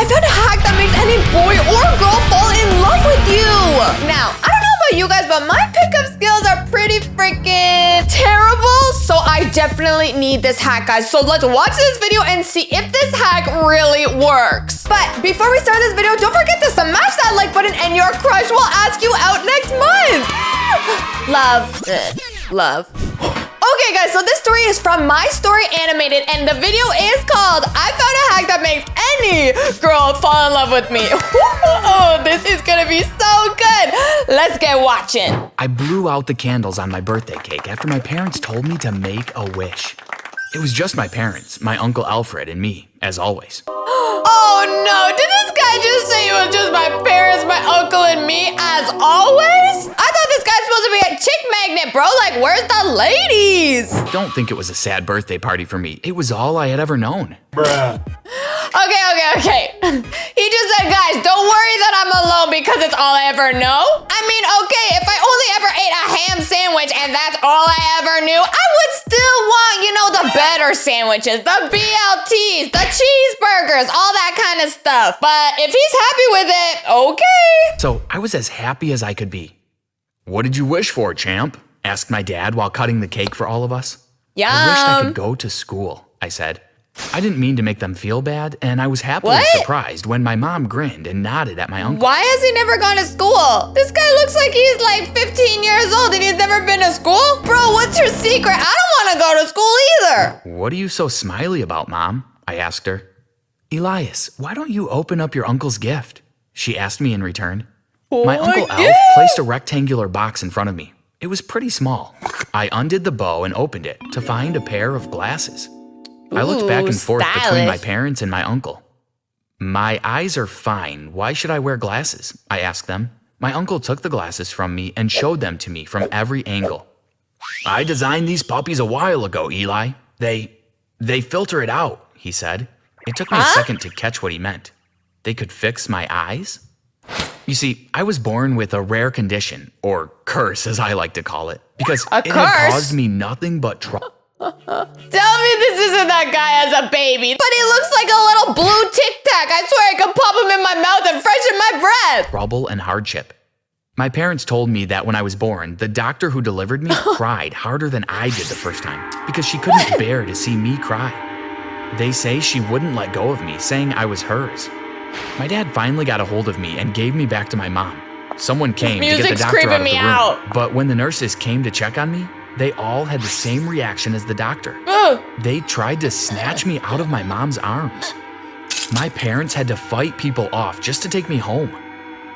I found a hack that makes any boy or girl fall in love with you. Now, I don't know about you guys, but my pickup skills are pretty freaking terrible. So I definitely need this hack, guys. So let's watch this video and see if this hack really works. But before we start this video, don't forget to smash that like button and your crush will ask you out next month. Love. Okay guys, so this story is from My Story Animated and the video is called I Found a Hack That Makes Any Girl Fall in Love with Me. Oh, this is gonna be so good. Let's get watching. I blew out the candles on my birthday cake after my parents told me to make a wish. It was just my parents, my Uncle Alfred, and me, as always. Oh no, did this guy just say it was just my parents, my uncle, and me, as always? I thought this guy's supposed to be a chick magnet, bro. Like, where's the ladies? Don't think it was a sad birthday party for me. It was all I had ever known. Bruh. Okay. He just said, guys, don't worry that I'm alone because it's all I ever know. I mean, okay, if I only ever ate a ham sandwich and that's all I ever knew, I would still want, you know, the better sandwiches, the BLTs, the cheeseburgers, all that kind of stuff. But if he's happy with it, okay. So I was as happy as I could be. What did you wish for, champ? Asked my dad while cutting the cake for all of us. Yum. I wished I could go to school, I said. I didn't mean to make them feel bad, and I was happily surprised when my mom grinned and nodded at my uncle. Why has he never gone to school? This guy looks like he's like 15 years old and he's never been to school? Bro, what's your secret? I don't want to go to school either. What are you so smiley about, Mom? I asked her. Elias, why don't you open up your uncle's gift? She asked me in return. My Uncle Alf placed a rectangular box in front of me. It was pretty small. I undid the bow and opened it to find a pair of glasses. I looked back and forth between my parents and my uncle. My eyes are fine. Why should I wear glasses? I asked them. My uncle took the glasses from me and showed them to me from every angle. I designed these puppies a while ago, Eli. They filter it out, he said. It took me a second to catch what he meant. They could fix my eyes? You see, I was born with a rare condition, or curse as I like to call it, because it had caused me nothing but trouble. Tell me this isn't that guy as a baby, but he looks like a little blue Tic Tac. I swear I could pop him in my mouth and freshen my breath. Trouble and hardship. My parents told me that when I was born, the doctor who delivered me cried harder than I did the first time because she couldn't bear to see me cry. They say she wouldn't let go of me, saying I was hers. My dad finally got a hold of me and gave me back to my mom. Someone came to get the doctor out of the room, but when the nurses came to check on me, they all had the same reaction as the doctor. They tried to snatch me out of my mom's arms. My parents had to fight people off just to take me home.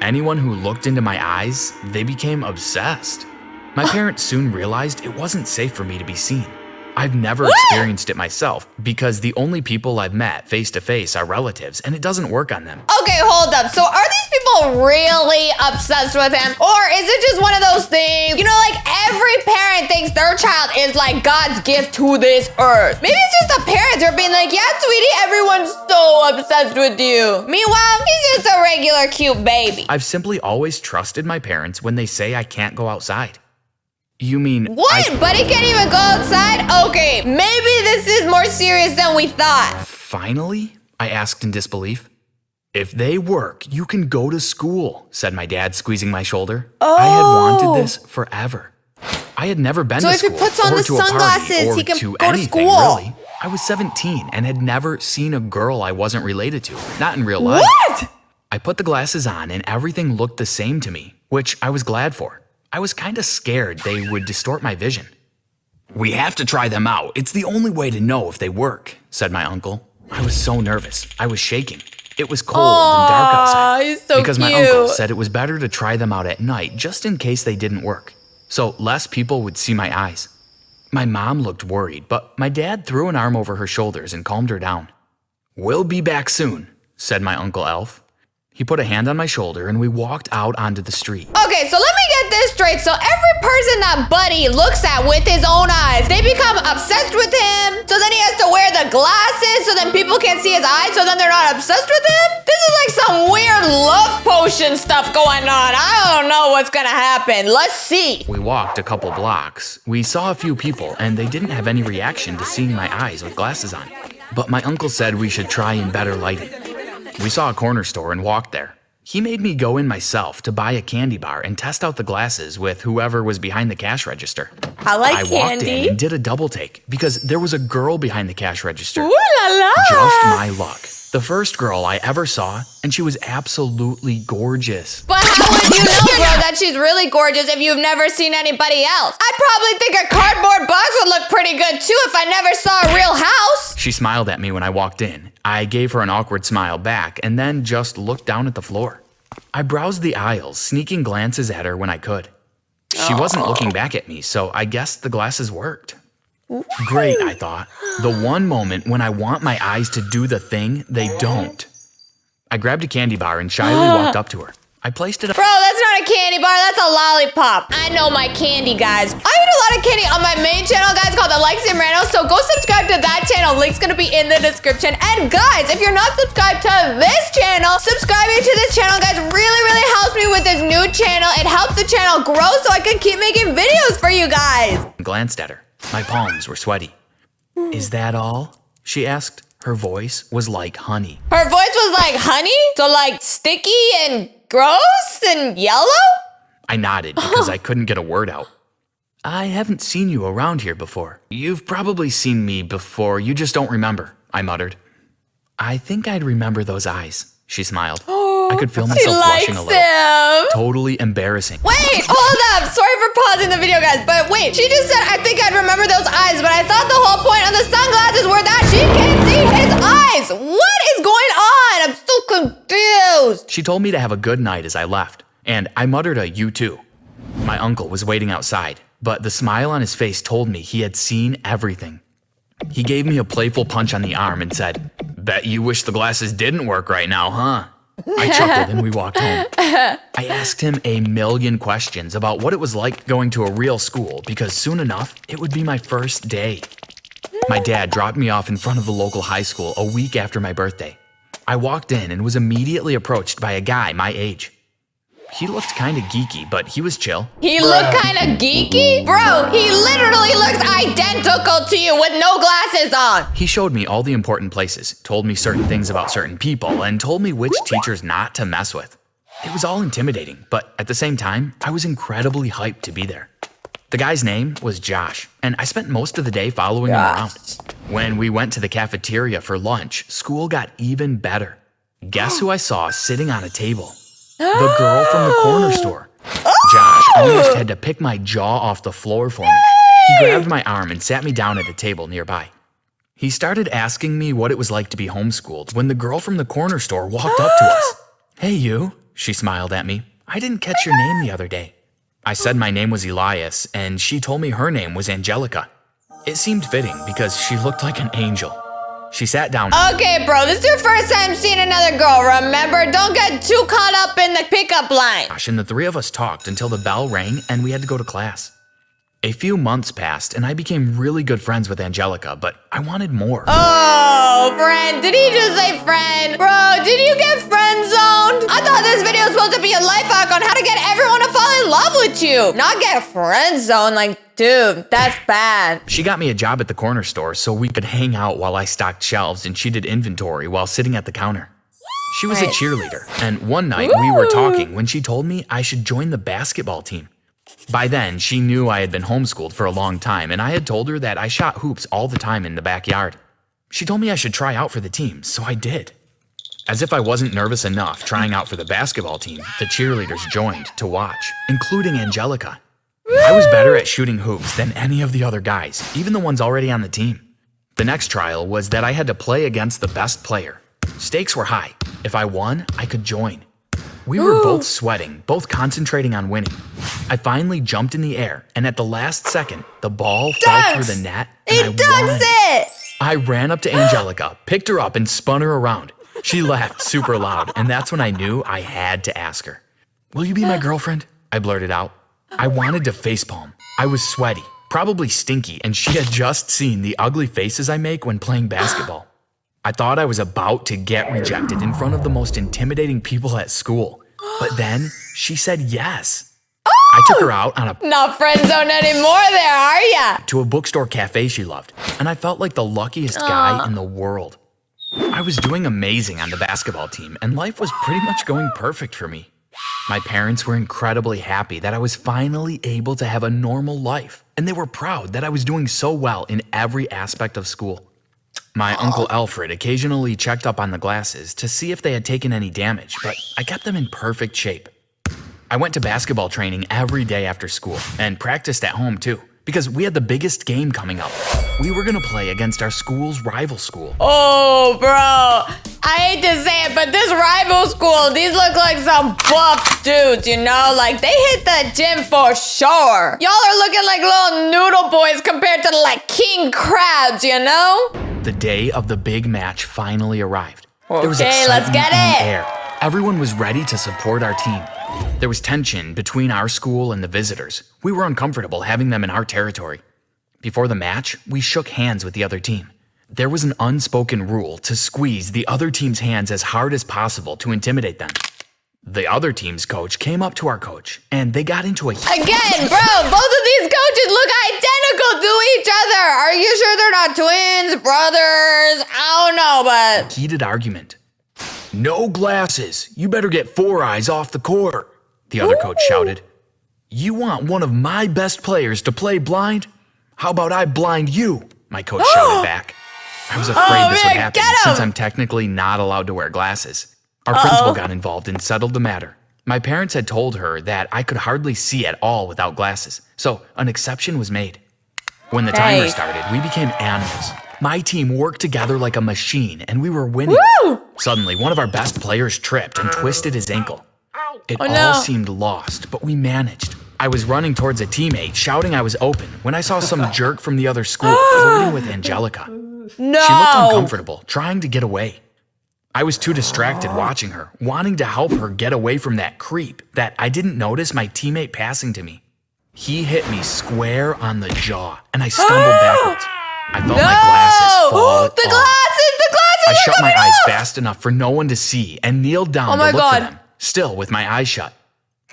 Anyone who looked into my eyes, they became obsessed. My parents soon realized it wasn't safe for me to be seen. I've never experienced it myself because the only people I've met face to face are relatives and it doesn't work on them. Okay, hold up. So are these people really obsessed with him? Or is it just one of those things, you know, like every parent thinks their child is like God's gift to this earth. Maybe it's just the parents who are being like, yeah, sweetie, everyone's so obsessed with you. Meanwhile, he's just a regular cute baby. I've simply always trusted my parents when they say I can't go outside. You mean what? But he can't even go outside? Okay, maybe this is more serious than we thought. Finally? I asked in disbelief. If they work, you can go to school, said my dad, squeezing my shoulder. I had wanted this forever. I had never been to school, if he puts on the sunglasses, he can go to school. Really. I was 17 and had never seen a girl I wasn't related to, not in real life. What? I put the glasses on and everything looked the same to me, which I was glad for. I was kind of scared they would distort my vision. We have to try them out. It's the only way to know if they work, said my uncle. I was so nervous. I was shaking. It was cold and dark outside. He's so because cute. My uncle said it was better to try them out at night just in case they didn't work, so less people would see my eyes. My mom looked worried, but my dad threw an arm over her shoulders and calmed her down. We'll be back soon, said my Uncle Elf. He put a hand on my shoulder and we walked out onto the street. Okay, so let me get this straight. So every person that Buddy looks at with his own eyes, they become obsessed with him. So then he has to wear the glasses so then people can't see his eyes, so then they're not obsessed with him? This is like some weird love potion stuff going on. I don't know what's gonna happen. Let's see. We walked a couple blocks. We saw a few people and they didn't have any reaction to seeing my eyes with glasses on. But my uncle said we should try in better lighting. We saw a corner store and walked there. He made me go in myself to buy a candy bar and test out the glasses with whoever was behind the cash register. I like I candy. walked in and did a double take because there was a girl behind the cash register. Ooh la la! Just my luck. The first girl I ever saw, and she was absolutely gorgeous. But how would you know, bro, that she's really gorgeous if you've never seen anybody else? I'd probably think a cardboard box would look pretty good too if I never saw a real house. She smiled at me when I walked in. I gave her an awkward smile back and then just looked down at the floor. I browsed the aisles, sneaking glances at her when I could. She wasn't looking back at me, so I guess the glasses worked. Great, I thought. The one moment when I want my eyes to do the thing, they don't. I grabbed a candy bar and shyly walked up to her. I placed it up. Bro, that's not a candy bar, that's a lollipop. I know my candy, guys. I eat a lot of candy on my main channel, guys, called Alexia Marano, so go subscribe to that channel. Link's gonna be in the description. And guys, if you're not subscribed to this channel, subscribing to this channel, guys, really helps me with this new channel. It helps the channel grow so I can keep making videos for you guys. I glanced at her. My palms were sweaty. Is that all? She asked. Her voice was like honey. Her voice was like honey? So like sticky and gross and yellow? I nodded because I couldn't get a word out. I haven't seen you around here before. You've probably seen me before, you just don't remember, I muttered. I think I'd remember those eyes, she smiled. I could feel myself blushing a little. Him. Totally embarrassing. Wait, hold up. Sorry for pausing the video, guys, but wait, she just said, I think I'd remember those eyes, but I thought the whole point of the sunglasses were that she can't see his eyes. What is going on? I'm so confused. She told me to have a good night as I left, and I muttered a you too. My uncle was waiting outside, but the smile on his face told me he had seen everything. He gave me a playful punch on the arm and said, Bet you wish the glasses didn't work right now, huh? I chuckled and we walked home. I asked him a million questions about what it was like going to a real school because soon enough, it would be my first day. My dad dropped me off in front of the local high school a week after my birthday. I walked in and was immediately approached by a guy my age. He looked kind of geeky, but he was chill. He looked kind of geeky? Bro, he literally looks identical to you with no glasses on. He showed me all the important places, told me certain things about certain people, and told me which teachers not to mess with. It was all intimidating, but at the same time, I was incredibly hyped to be there. The guy's name was Josh, and I spent most of the day following him around. When we went to the cafeteria for lunch, school got even better. Guess who I saw sitting on a table? The girl from the corner store. Josh almost had to pick my jaw off the floor for me. He grabbed my arm and sat me down at a table nearby. He started asking me what it was like to be homeschooled when the girl from the corner store walked up to us. Hey, you, she smiled at me. I didn't catch your name the other day. I said my name was Elias, and she told me her name was Angelica. It seemed fitting because she looked like an angel. She sat down. Okay, bro, this is your first time seeing another girl, remember? Don't get too caught up in the pickup line. And the three of us talked until the bell rang and we had to go to class. A few months passed and I became really good friends with Angelica, but I wanted more. Oh, friend. Did he just say friend? Bro, did you get friend zoned? I thought this video was supposed to be a life hack on how to get everyone to fall in love with you. Not get friend zoned, like, dude, that's bad. She got me a job at the corner store so we could hang out while I stocked shelves and she did inventory while sitting at the counter. She was a cheerleader, and one night we were talking when she told me I should join the basketball team. By then, she knew I had been homeschooled for a long time, and I had told her that I shot hoops all the time in the backyard. She told me I should try out for the team, so I did. As if I wasn't nervous enough trying out for the basketball team, the cheerleaders joined to watch, including Angelica. I was better at shooting hoops than any of the other guys, even the ones already on the team. The next trial was that I had to play against the best player. Stakes were high. If I won, I could join. We were both sweating, both concentrating on winning. I finally jumped in the air, and at the last second, the ball fell through the net, and I won. It! I ran up to Angelica, picked her up, and spun her around. She laughed super loud, and that's when I knew I had to ask her. Will you be my girlfriend? I blurted out. I wanted to facepalm. I was sweaty, probably stinky, and she had just seen the ugly faces I make when playing basketball. I thought I was about to get rejected in front of the most intimidating people at school. But then she said yes. I took her out on Not friend zone anymore there, are ya? to a bookstore cafe she loved, and I felt like the luckiest guy in the world. I was doing amazing on the basketball team, and life was pretty much going perfect for me. My parents were incredibly happy that I was finally able to have a normal life, and they were proud that I was doing so well in every aspect of school. My Uncle Alfred occasionally checked up on the glasses to see if they had taken any damage, but I kept them in perfect shape. I went to basketball training every day after school, and practiced at home too, because we had the biggest game coming up. We were gonna play against our school's rival school. Oh, bro. I hate to say it, but this rival school, these look like some buff dudes, you know? Like, they hit the gym for sure. Y'all are looking like little noodle boys compared to, like, king crabs, you know? The day of the big match finally arrived. There was Okay, let's excitement get in it. the air. Everyone was ready to support our team. There was tension between our school and the visitors. We were uncomfortable having them in our territory. Before the match, we shook hands with the other team. There was an unspoken rule to squeeze the other team's hands as hard as possible to intimidate them. The other team's coach came up to our coach, and they got into a Again, bro, both of these coaches look identical to each other. Are you sure they're not twins, brothers? I don't know, but... heated argument. "No glasses. You better get 4 eyes off the court," the other coach shouted. "You want one of my best players to play blind? How about I blind you?" my coach shouted back. I was afraid this would man, happen get 'em! since I'm technically not allowed to wear glasses. Our principal got involved and settled the matter. My parents had told her that I could hardly see at all without glasses, so an exception was made. When the timer started, we became animals. My team worked together like a machine, and we were winning. Woo! Suddenly, one of our best players tripped and twisted his ankle. It Oh, all no. seemed lost, but we managed. I was running towards a teammate, shouting I was open, when I saw some jerk from the other school flirting with Angelica. No! She looked uncomfortable, trying to get away. I was too distracted watching her, wanting to help her get away from that creep, that I didn't notice my teammate passing to me. He hit me square on the jaw, and I stumbled backwards. I felt my glasses fall The off. glasses I are shut my coming eyes off! fast enough for no one to see and kneeled down Oh to my look God. for them, still with my eyes shut.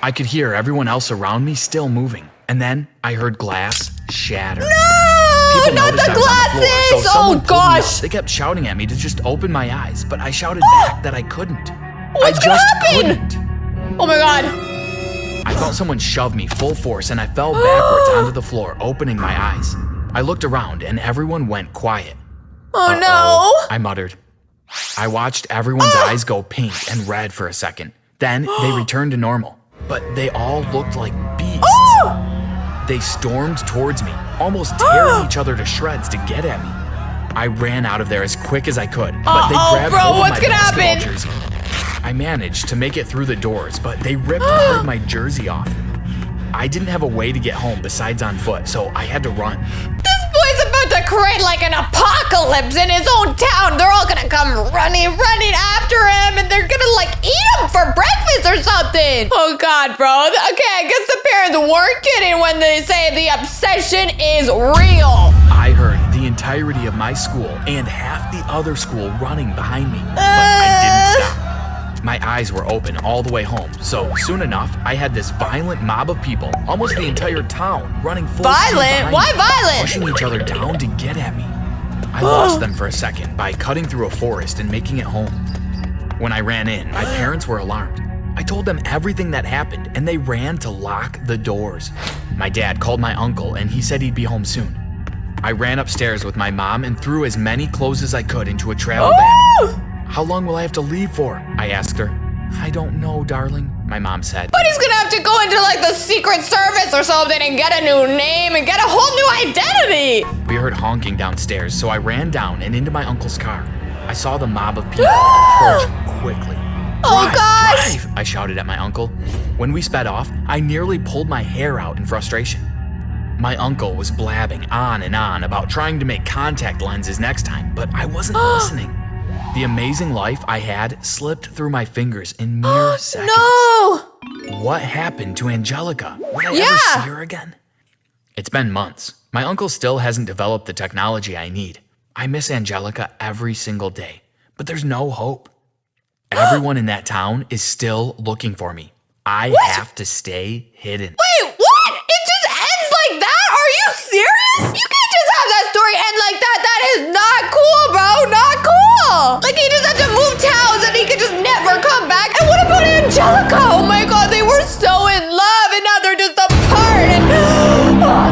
I could hear everyone else around me still moving, and then I heard glass shatter. People not noticed the I was on the floor, glasses! so someone Oh, pulled me up. gosh. They kept shouting at me to just open my eyes, but I shouted back that I couldn't. What's I gonna just happen? couldn't. Oh my God. I felt someone shove me full force, and I fell backwards onto the floor, opening my eyes. I looked around, and everyone went quiet. Oh Uh-oh, no. I muttered. I watched everyone's eyes go pink and red for a second. Then they returned to normal, but they all looked like beasts. They stormed towards me, almost tearing each other to shreds to get at me. I ran out of there as quick as I could, but they grabbed bro, hold of what's my gonna basketball happen? jersey. I managed to make it through the doors, but they ripped part of my jersey off. I didn't have a way to get home besides on foot, so I had to run. This boy's about to create like an apocalypse in his own town. They're all gonna come running after him, and they're gonna like eat him for breakfast or something. Oh God, bro. Okay, I guess the parents weren't kidding when they say the obsession is real. I heard the entirety of my school and half the other school running behind me, but I didn't stop. My eyes were open all the way home, so soon enough, I had this violent mob of people, almost the entire town, running full speed Violent? behind Why me, violent? pushing each other down to get at me. I lost them for a second by cutting through a forest and making it home. When I ran in, my parents were alarmed. I told them everything that happened, and they ran to lock the doors. My dad called my uncle, and he said he'd be home soon. I ran upstairs with my mom and threw as many clothes as I could into a travel bag. "How long will I have to leave for?" I asked her. "I don't know, darling," my mom said. But he's gonna have to go into like the Secret Service or something and get a new name and get a whole new identity. We heard honking downstairs, so I ran down and into my uncle's car. I saw the mob of people approach quickly. Oh "Drive, gosh! drive," I shouted at my uncle. When we sped off, I nearly pulled my hair out in frustration. My uncle was blabbing on and on about trying to make contact lenses next time, but I wasn't listening. The amazing life I had slipped through my fingers in mere seconds. No! What happened to Angelica? Would I ever Yeah. see her again? It's been months. My uncle still hasn't developed the technology I need. I miss Angelica every single day, but there's no hope. Everyone in that town is still looking for me. I have to stay hidden. Wait, what? It just ends like that? Are you serious? You can't just have that story end like that. That is not cool, bro. Not cool. Like, he just had to move towns and he could just never come back. And what about Angelica? Oh my god, they were so in love and now they're just apart. And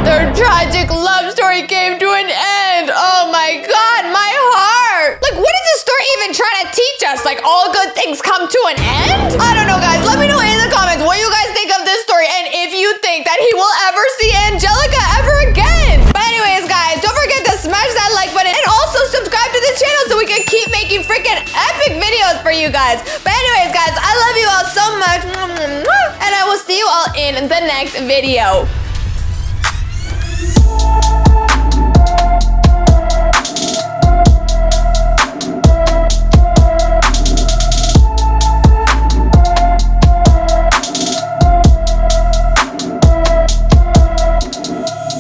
their tragic love story came to an end. Oh my god, my heart. Like, what is this story even trying to teach us? Like, all good things come to an end? I don't know, guys. Let me know in the comments what you guys think of this story and if you think that he will ever see Angelica ever again. But anyways, guys, don't forget to smash that like button and also subscribe to the channel so we can keep making freaking epic videos for you guys. But anyways, guys, I love you all so much. And I will see you all in the next video.